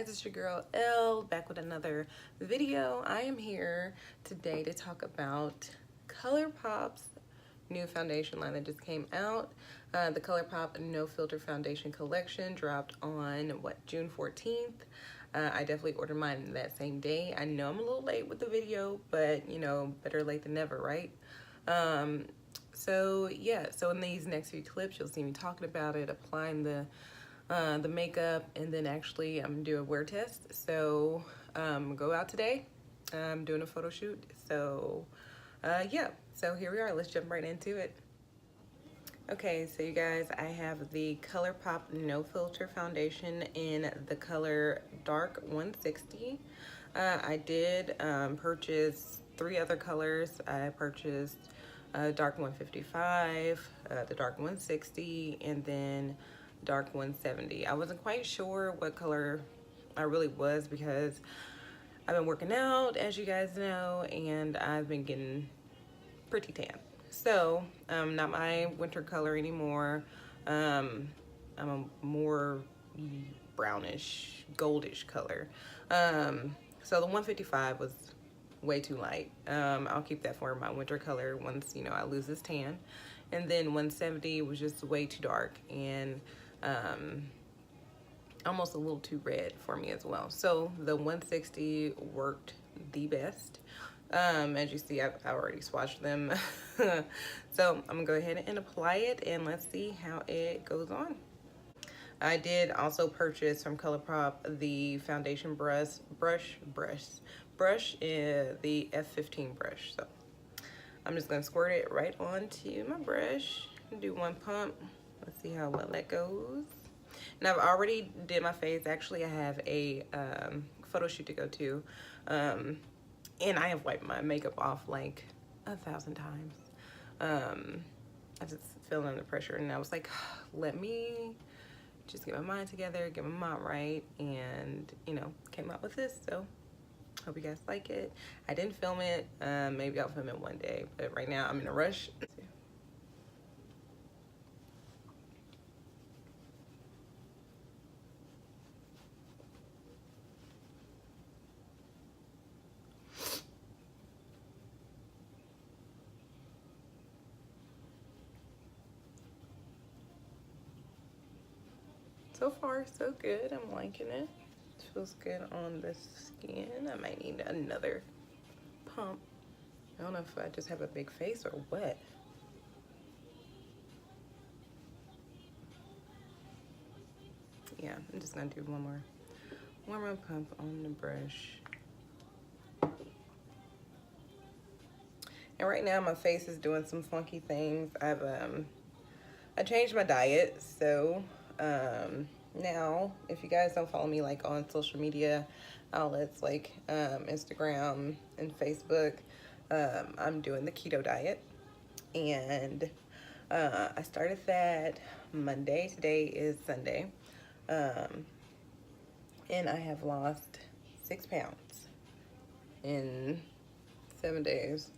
guys, it's your girl Elle back with another video. I am here today to talk about Colourpop's new foundation line that just came out. The Colourpop No Filter Foundation collection dropped on June 14th. I definitely ordered mine that same day. I know I'm a little late with the video, but you know, better late than never, right? So in these next few clips you'll see me talking about it, applying the makeup, and then actually I'm gonna do a wear test. So go out today. I'm doing a photo shoot. So so here we are. Let's jump right into it. Okay, so you guys, I have the Colourpop No Filter Foundation in the color Dark 160. I did purchase 3 other colors. I purchased Dark 155, the Dark 160, and then Dark 170. I wasn't quite sure what color I really was because I've been working out, as you guys know, and I've been getting pretty tan. So, not my winter color anymore. I'm a more brownish, goldish color. So the 155 was way too light. I'll keep that for my winter color once, you know, I lose this tan. And then 170 was just way too dark and almost a little too red for me as well. So the 160 worked the best. As you see, I've already swatched them. So I'm gonna go ahead and apply it and let's see how it goes on. I did also purchase from Colourpop the foundation brush, the F15 brush. So I'm just gonna squirt it right onto my brush and do 1 pump. Let's see how well that goes. And I've already did my face. Actually, I have a photo shoot to go to. And I have wiped my makeup off like 1,000 times. I just feel under pressure, and I was like, let me just get my mind together, get my mind right, and you know, came out with this. So hope you guys like it. I didn't film it. Maybe I'll film it one day, but right now I'm in a rush. So far, so good. I'm liking it. It feels good on the skin. I might need another pump. I don't know if I just have a big face or what. Yeah, I'm just gonna do one more pump on the brush. And right now my face is doing some funky things. I changed my diet, so now if you guys don't follow me like on social media outlets like Instagram and Facebook, I'm doing the keto diet, and I started that Monday. Today is Sunday, and I have lost 6 pounds in 7 days.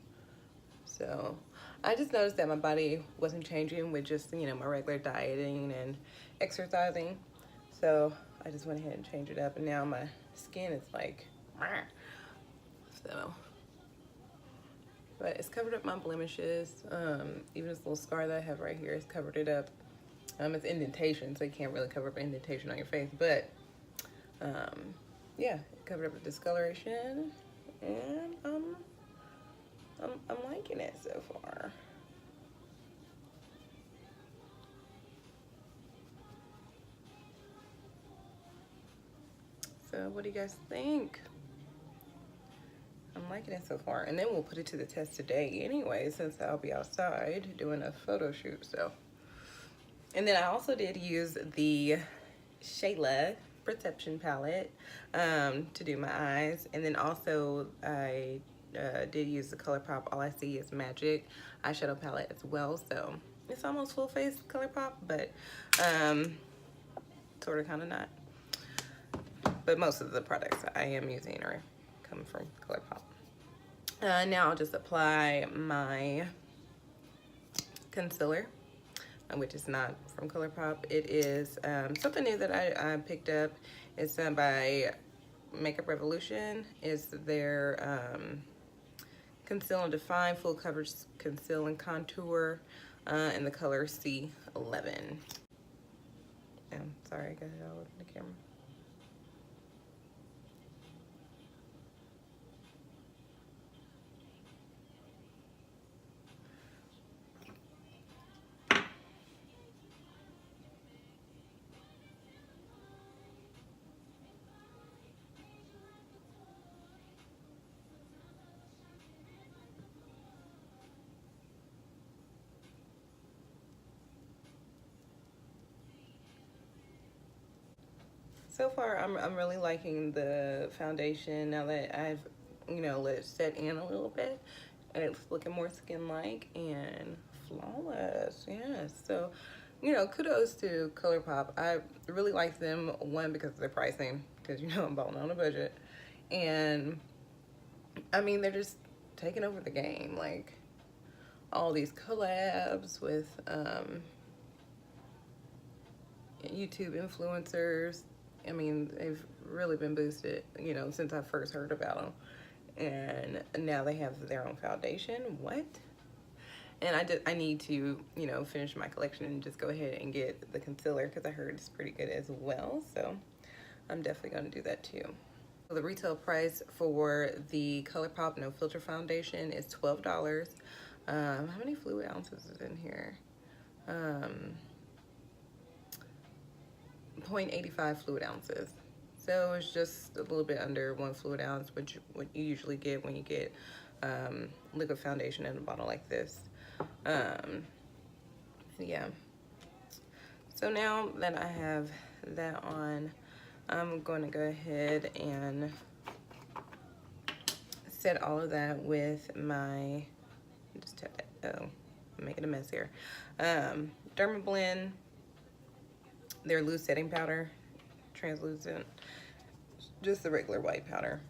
So I just noticed that my body wasn't changing with just, you know, my regular dieting and exercising. So I just went ahead and changed it up, and now my skin is like, so. But it's covered up my blemishes. Even this little scar that I have right here has covered it up. It's indentation, so you can't really cover up an indentation on your face. But yeah, it covered up the discoloration, and I'm liking it so far. So what do you guys think? I'm liking it so far. And then we'll put it to the test today anyway, since I'll be outside doing a photo shoot. So, and then I also did use the Shayla Perception palette to do my eyes. And then also I did use the Colourpop All I See Is Magic eyeshadow palette as well. So it's almost full face Colourpop, but sort of, kind of not. But most of the products I am using are coming from Colourpop. Now I'll just apply my concealer. which is not from Colourpop. It is something new that I picked up. It's done by Makeup Revolution. Is their Conceal and Define Full Coverage Conceal and Contour in the color C11. Sorry, I got it all over the camera. So far, I'm really liking the foundation now that I've, let it set in a little bit. And it's looking more skin-like and flawless, yes. So, kudos to Colourpop. I really like them, one, because of their pricing, because, I'm balling on a budget. And, I mean, they're just taking over the game. Like, all these collabs with YouTube influencers. I mean, they've really been boosted, since I first heard about them. And now they have their own foundation. What? And I need to, finish my collection and just go ahead and get the concealer because I heard it's pretty good as well. So I'm definitely going to do that too. So the retail price for the Colourpop No Filter Foundation is $12. How many fluid ounces is in here? 0.85 fluid ounces. So it's just a little bit under 1 fluid ounce, which what you usually get when you get liquid foundation in a bottle like this. Yeah. So now that I have that on, I'm going to go ahead and set all of that with my, just tap that, oh, I'm making a mess here. Derma Blend, their loose setting powder, translucent, just the regular white powder.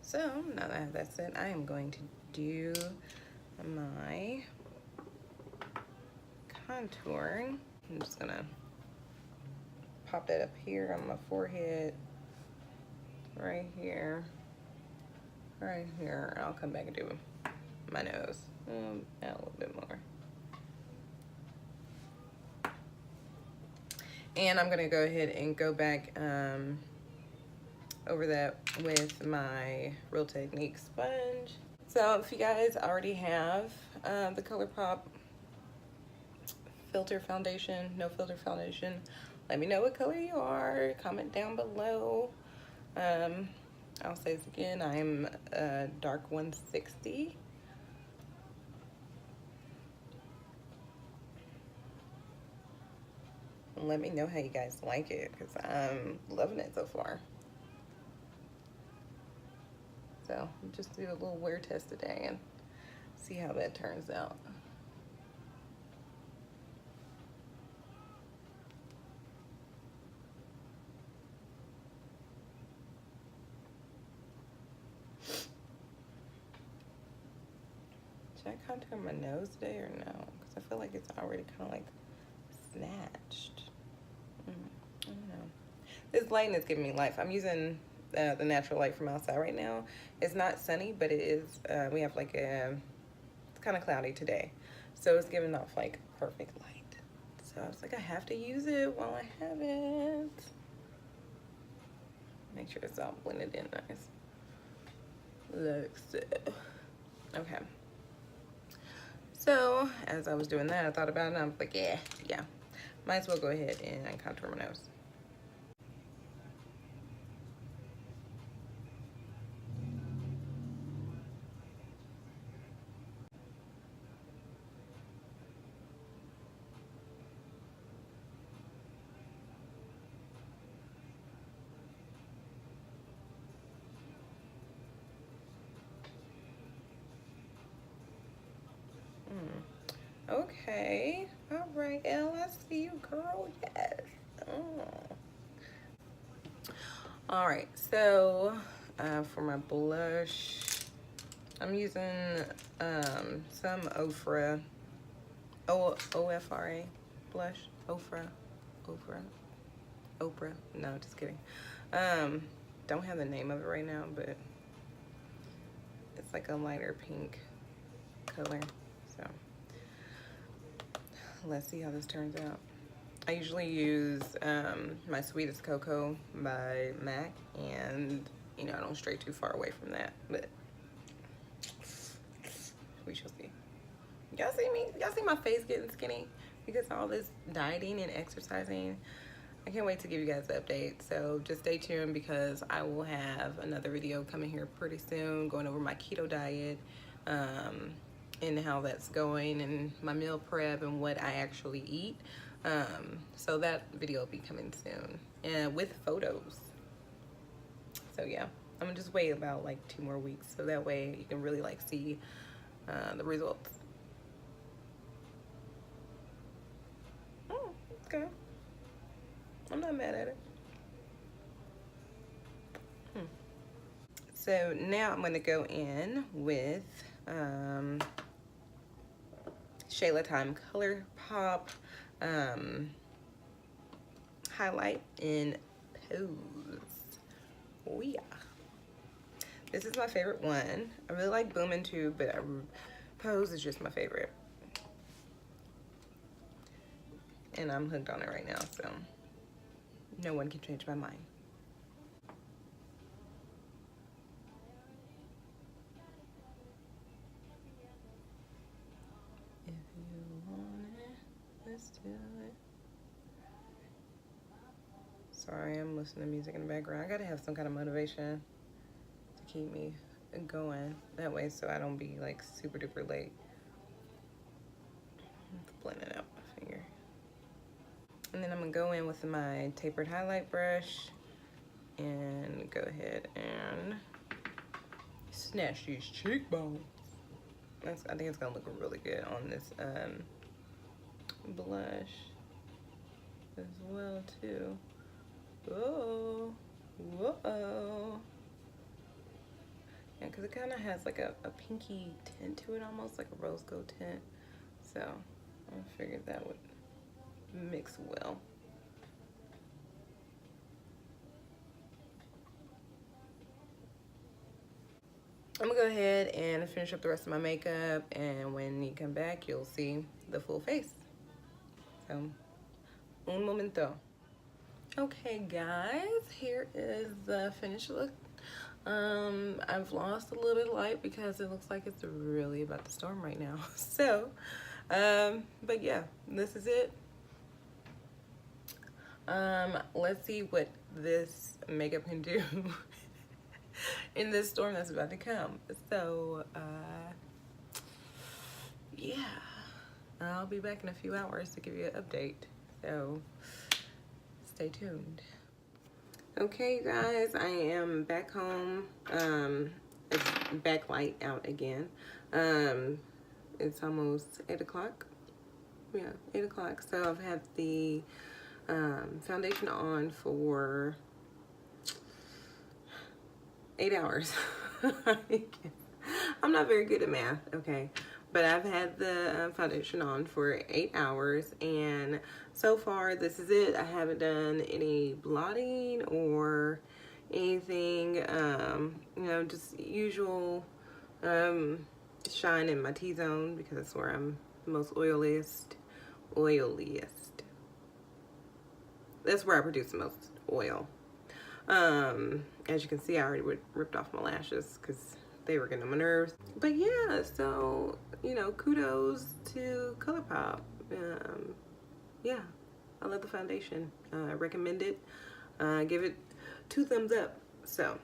So now that I have that set, I am going to do my contouring. I'm just gonna pop that up here on my forehead, right here, right here. I'll come back and do my nose, a little bit more. And I'm gonna go ahead and go back over that with my Real Technique sponge. So if you guys already have the Colourpop Filter Foundation, No Filter Foundation, let me know what color you are. Comment down below. I'll say this again, I'm dark 160. And let me know how you guys like it, because I'm loving it so far. So I'll just do a little wear test today and see how that turns out. Should I contour my nose today or no? Because I feel like it's already kind of like snatched. I don't know. This lighting is giving me life. I'm using the natural light from outside right now. It's not sunny, but it is, we have like it's kind of cloudy today. So it's giving off like perfect light. So I was like, I have to use it while I have it. Make sure it's all blended in nice. Looks good. Okay. So as I was doing that, I thought about it and I was like, yeah, might as well go ahead and contour my nose. Okay. All right, Elle, I see you, girl. Yes. Oh. All right, so for my blush, I'm using some OFRA, OFRA Blush, OFRA. No, just kidding. Don't have the name of it right now, but it's like a lighter pink color. So let's see how this turns out. I usually use my Sweetest Cocoa by MAC, and you know, I don't stray too far away from that, but we shall see. Y'all see me? Y'all see my face getting skinny because of all this dieting and exercising? I can't wait to give you guys an update, so just stay tuned because I will have another video coming here pretty soon going over my keto diet and how that's going and my meal prep and what I actually eat. So that video will be coming soon and with photos. So yeah, I'm gonna just wait about like 2 more weeks so that way you can really like see the results. Okay, I'm not mad at it. So now I'm gonna go in with Shayla X Colourpop Highlight in Pose. Oh yeah. This is my favorite one. I really like Booming too, but Pose is just my favorite. And I'm hooked on it right now, so no one can change my mind. If you want it, let's do it. Sorry, I'm listening to music in the background. I gotta have some kind of motivation to keep me going that way so I don't be like super duper late. Let's blend it out my finger. And then I'm gonna go in with my tapered highlight brush and go ahead and snatch these cheekbones. I think it's gonna look really good on this blush as well too. Whoa, whoa. Yeah, because it kind of has like a pinky tint to it, almost like a rose gold tint. So I figured that would mix well. I'm gonna go ahead and finish up the rest of my makeup, and when you come back, you'll see the full face. So, un momento. Okay, guys, here is the finished look. I've lost a little bit of light because it looks like it's really about to storm right now. So, but yeah, this is it. Let's see what this makeup can do in this storm that's about to come. So, yeah, I'll be back in a few hours to give you an update. So, stay tuned. Okay, guys, I am back home. It's backlight out again. It's almost 8 o'clock. Yeah, 8 o'clock. So I've had the foundation on for 8 hours. I'm not very good at math, okay, but I've had the foundation on for 8 hours, and so far this is it. I haven't done any blotting or anything, you know, just usual shine in my T-zone because that's where I'm most oiliest. That's where I produce the most oil. As you can see, I already ripped off my lashes because they were getting on my nerves. But yeah, so, you know, kudos to Colourpop. Yeah, I love the foundation. I recommend it. Give it 2 thumbs up. So,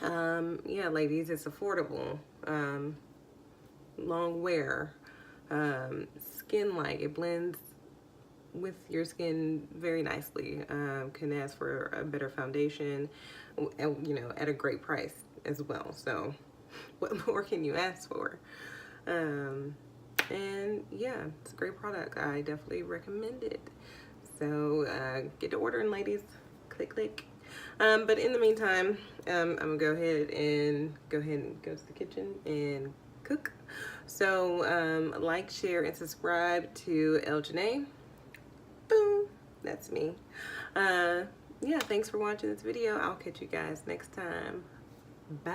yeah, ladies, it's affordable. Long wear. Skin-like. It blends with your skin very nicely. Can ask for a better foundation, you know, at a great price as well. So what more can you ask for? And yeah, it's a great product. I definitely recommend it. So get to ordering, ladies. Click, click. But in the meantime, I'm gonna go ahead and go to the kitchen and cook. So like, share, and subscribe to El Janae. Boom, that's me. Yeah, thanks for watching this video. I'll catch you guys next time. Bye.